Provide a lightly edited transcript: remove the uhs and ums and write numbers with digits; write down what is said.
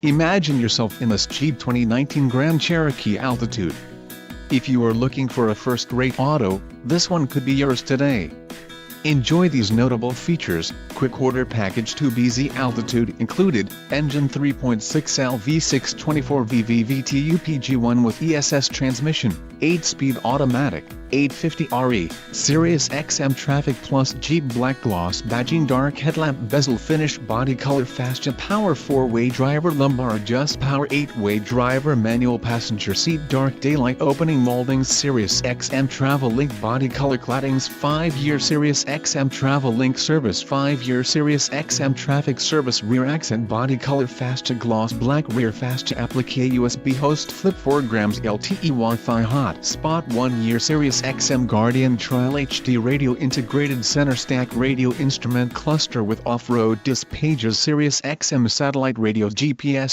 Imagine yourself in this Jeep 2019 Grand Cherokee Altitude. If you are looking for a first-rate auto, this one could be yours today. Enjoy these notable features: quick order package 2BZ Altitude included, engine 3.6L V6 24V VVT UPG1 with ESS transmission, 8-speed automatic, 850RE, Sirius XM Traffic Plus Jeep Black Gloss Badging Dark Headlamp Bezel Finish Body Color Fast Power 4-Way Driver Lumbar Adjust Power 8-Way Driver Manual Passenger Seat Dark Daylight Opening Moldings Sirius XM Travel Link Body Color Claddings 5-year Sirius XM Travel Link Service 5-year Sirius XM Traffic Service Rear Accent Body Color Fast Gloss Black Rear Fast Applique USB Host Flip 4 grams LTE Wi-Fi Hot Spot 1-year Sirius XM Guardian Trial HD Radio Integrated Center Stack Radio Instrument Cluster with Off-Road Disc Pages Sirius XM Satellite Radio GPS